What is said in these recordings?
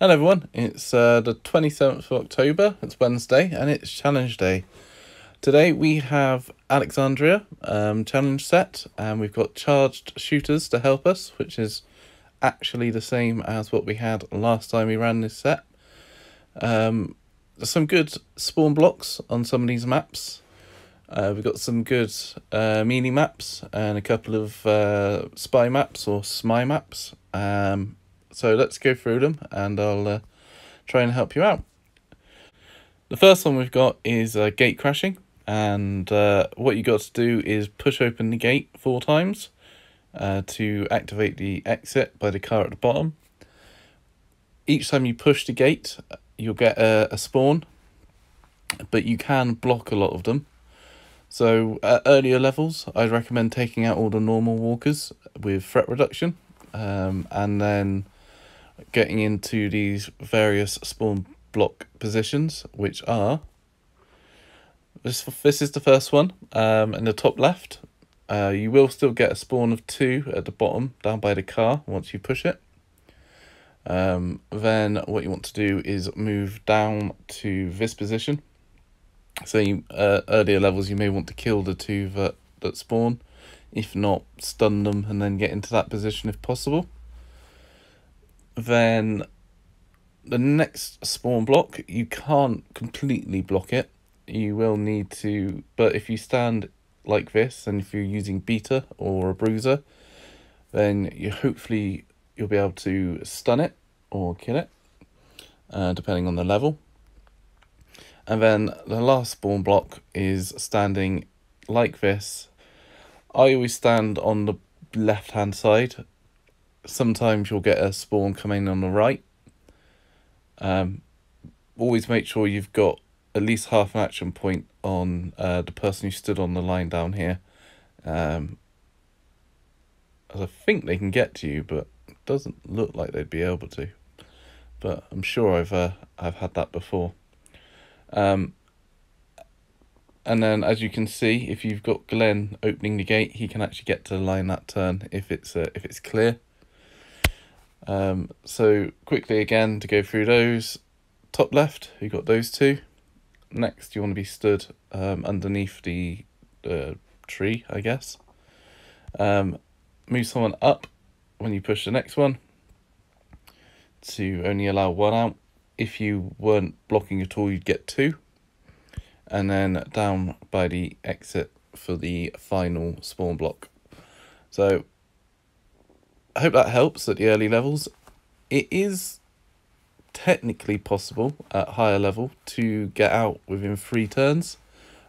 Hello everyone, it's the 27th of October, it's Wednesday, and it's challenge day. Today we have Alexandria challenge set, and we've got charged shooters to help us, which is actually the same as what we had last time we ran this set. There's some good spawn blocks on some of these maps. We've got some good melee maps and a couple of spy maps or SMI maps. So let's go through them and I'll try and help you out. The first one we've got is gate crashing, and what you got to do is push open the gate 4 times to activate the exit by the car at the bottom. Each time you push the gate, you'll get a spawn, but you can block a lot of them. So at earlier levels, I'd recommend taking out all the normal walkers with threat reduction, and then getting into these various spawn block positions, which are this is the first one in the top left. You will still get a spawn of 2 at the bottom down by the car once you push it. Then what you want to do is move down to this position. So earlier levels you may want to kill the 2 that spawn, if not stun them and then get into that position if possible. Then the next spawn block, you can't completely block it. You will need to, but if you stand like this and if you're using beta or a bruiser, then hopefully you'll be able to stun it or kill it, depending on the level. And then the last spawn block is standing like this. I always stand on the left hand side. Sometimes you'll get a spawn coming on the right. Always make sure you've got at least half an action point on the person who stood on the line down here. As I think they can get to you, but it doesn't look like they'd be able to. But I'm sure I've had that before. And then, as you can see, if you've got Glenn opening the gate, he can actually get to the line that turn if it's clear. So quickly again to go through those. Top left, you got those 2. Next, you want to be stood underneath the tree, I guess. Move someone up when you push the next one to only allow 1 out. If you weren't blocking at all, you'd get 2. And then down by the exit for the final spawn block. So I hope that helps at the early levels. It is technically possible at higher level to get out within 3 turns.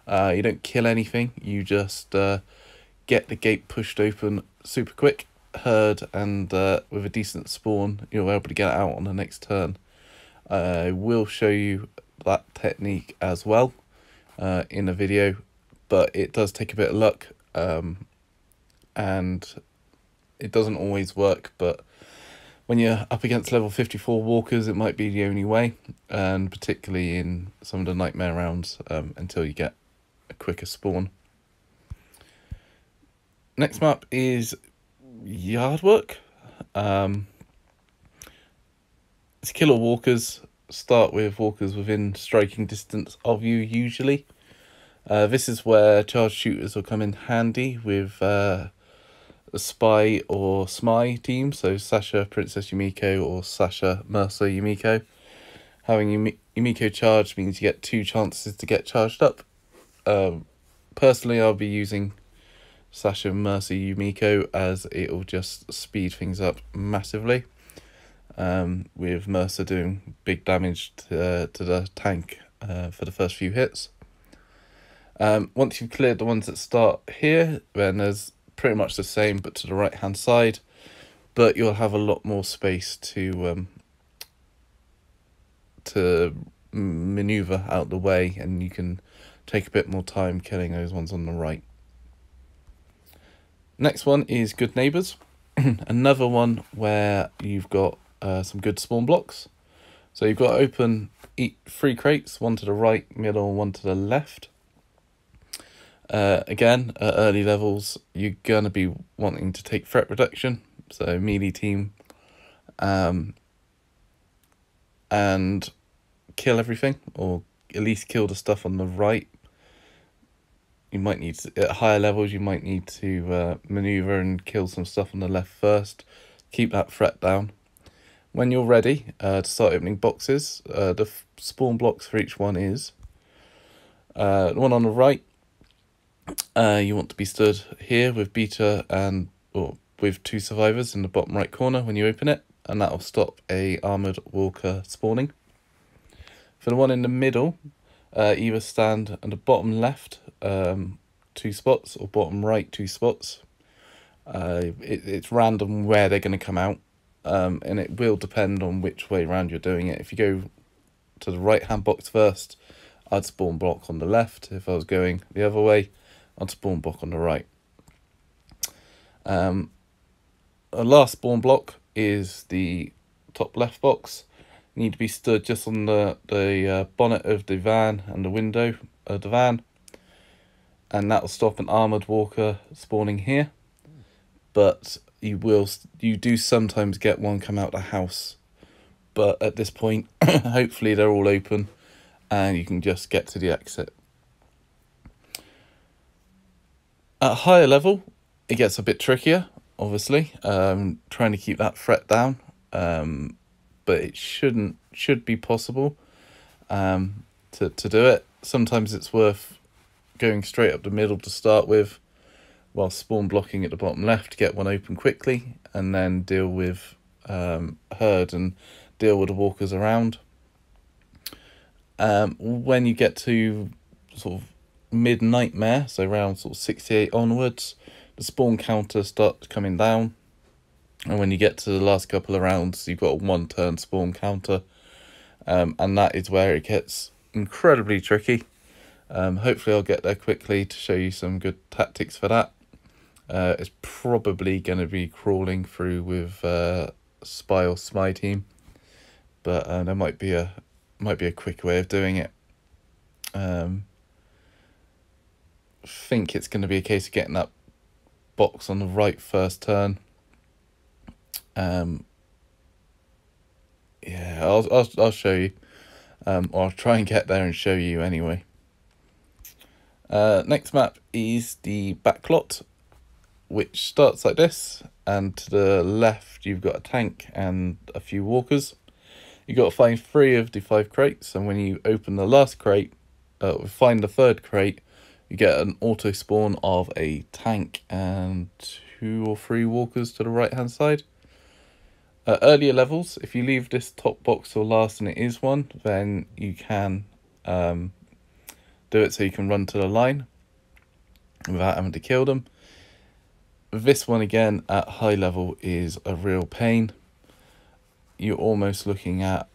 You don't kill anything, you just get the gate pushed open super quick, herd, and with a decent spawn you're able to get out on the next turn. I will show you that technique as well in a video, but it does take a bit of luck, and it doesn't always work, but when you're up against level 54 walkers it might be the only way, and particularly in some of the nightmare rounds, until you get a quicker spawn. Next map is yard work. It's killer walkers. Start with walkers within striking distance of you usually. This is where charged shooters will come in handy with a spy or SMI team, so Sasha, Princess Yumiko, or Sasha, Mercer, Yumiko. Having Yumiko charged means you get 2 chances to get charged up. Personally, I'll be using Sasha, Mercer, Yumiko, as it'll just speed things up massively. With Mercer doing big damage to the tank for the first few hits. Once you've cleared the ones that start here, then there's pretty much the same but to the right hand side, but you'll have a lot more space to maneuver out the way, and you can take a bit more time killing those ones on the right. Next one is good neighbours. Another one where you've got some good spawn blocks. So you've got to open 3 crates, 1 to the right, middle, 1 to the left. Again, at early levels, you're going to be wanting to take threat reduction. So melee team and kill everything, or at least kill the stuff on the right. You might need to, at higher levels, you might need to maneuver and kill some stuff on the left first. Keep that threat down. When you're ready to start opening boxes, the spawn blocks for each one is the one on the right. You want to be stood here with beta or with 2 survivors in the bottom right corner when you open it, and that will stop a armored walker spawning. For the one in the middle, either stand on the bottom left 2 spots or bottom right 2 spots. It's random where they're going to come out, and it will depend on which way around you're doing it. If you go to the right hand box first, I'd spawn block on the left. If I was going the other way, I'd spawn block on the right. A last spawn block is the top left box. You need to be stood just on the bonnet of the van and the window of the van, and that will stop an armored walker spawning here. But you do sometimes get one come out the house, but at this point hopefully they're all open and you can just get to the exit. At higher level it gets a bit trickier, obviously, trying to keep that threat down, but it should be possible to do it. Sometimes it's worth going straight up the middle to start with, while spawn blocking at the bottom left to get one open quickly, and then deal with herd and deal with the walkers around. When you get to sort of mid-nightmare, so around sort of 68 onwards, the spawn counter starts coming down, and when you get to the last couple of rounds, you've got a 1-turn spawn counter, and that is where it gets incredibly tricky. Hopefully I'll get there quickly to show you some good tactics for that. It's probably going to be crawling through with spy or SMY team, but there might be a quick way of doing it. Think it's going to be a case of getting that box on the right first turn. Yeah, I'll show you, or I'll try and get there and show you anyway. Next map is the backlot, which starts like this, and to the left you've got a tank and a few walkers. You've got to find 3 of the 5 crates, and when you open the last crate, find the 3rd crate, you get an auto spawn of a tank and 2 or 3 walkers to the right hand side. Earlier levels, if you leave this top box till last and it is one, then you can do it so you can run to the line without having to kill them. This one again at high level is a real pain. You're almost looking at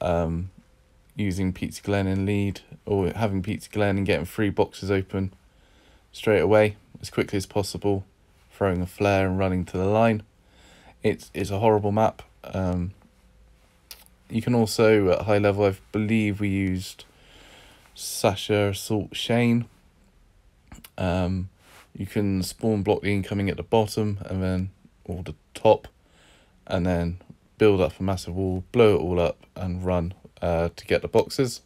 using Pizza Glen in lead, or having Pizza Glen and getting 3 boxes open straight away as quickly as possible, throwing a flare and running to the line. It's a horrible map. You can also, at high level, I believe we used Sasha, Assault, Shane. You can spawn block the incoming at the bottom and then, or the top, and then build up a massive wall, blow it all up and run to get the boxes.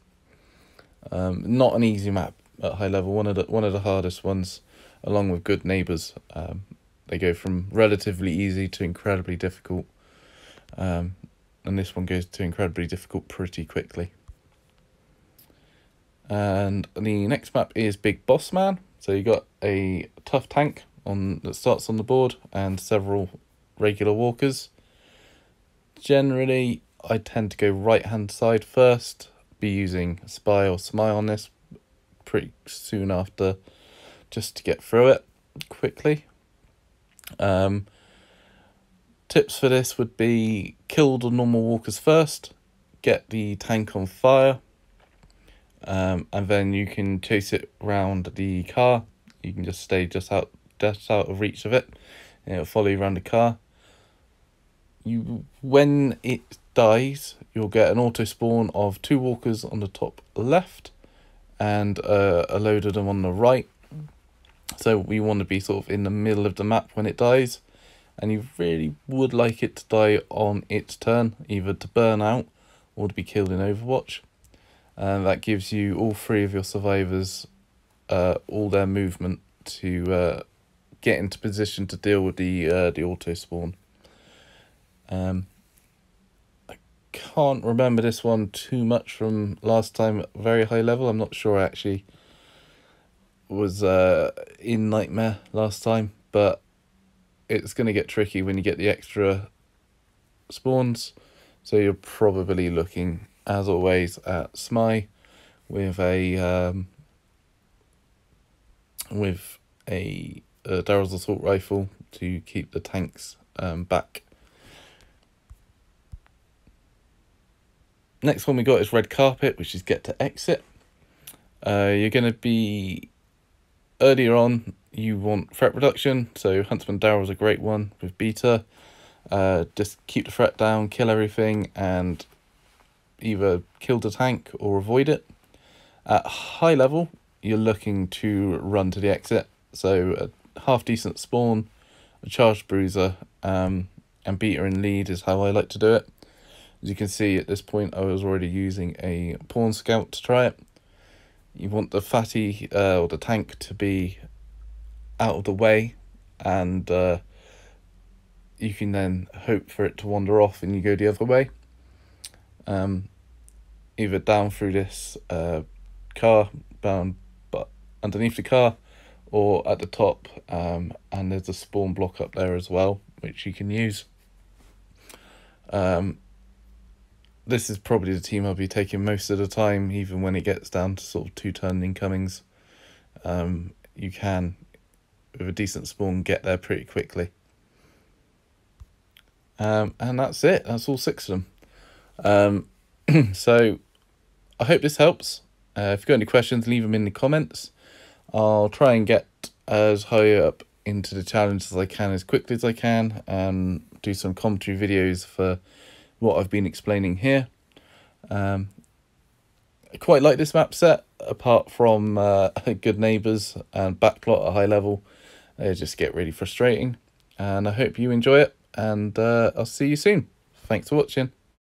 Not an easy map at high level, one of the hardest ones, along with Good Neighbours. They go from relatively easy to incredibly difficult, and this one goes to incredibly difficult pretty quickly. And the next map is Big Boss Man. So you got a tough tank that starts on the board and several regular walkers. Generally, I tend to go right hand side first, be using Spy or SMY on this pretty soon after, just to get through it quickly. Tips for this would be kill the normal walkers first, get the tank on fire, and then you can chase it around the car. You can just stay just out of reach of it, and it'll follow you around the car. When it dies, you'll get an auto spawn of 2 walkers on the top left and a load of them on the right. So we want to be sort of in the middle of the map when it dies, and you really would like it to die on its turn, either to burn out or to be killed in Overwatch. And that gives you all 3 of your survivors all their movement to get into position to deal with the auto spawn. I can't remember this one too much from last time at very high level. I'm not sure I actually was in Nightmare last time, but it's going to get tricky when you get the extra spawns. So you're probably looking, as always, at Smite with a Daryl's assault rifle to keep the tanks back. Next one we got is Red Carpet, which is Get to Exit. You're going to be earlier on. You want threat reduction, so Huntsman Daryl's a great one with Beta. Just keep the threat down, kill everything, and either kill the tank or avoid it. At high level, you're looking to run to the exit, so a half decent spawn, a charged bruiser, and Beta in lead is how I like to do it. As you can see at this point, I was already using a pawn scout to try it. You want the fatty or the tank to be out of the way, and you can then hope for it to wander off and you go the other way. Either down through this car, bound but underneath the car, or at the top, and there's a spawn block up there as well, which you can use. This is probably the team I'll be taking most of the time, even when it gets down to sort of 2-turn incomings. You can, with a decent spawn, get there pretty quickly. And that's it. That's all 6 of them. So I hope this helps. If you've got any questions, leave them in the comments. I'll try and get as high up into the challenge as I can, as quickly as I can, and do some commentary videos for what I've been explaining here. I quite like this map set, apart from Good Neighbours and Backplot at high level. They just get really frustrating. And I hope you enjoy it, and I'll see you soon. Thanks for watching.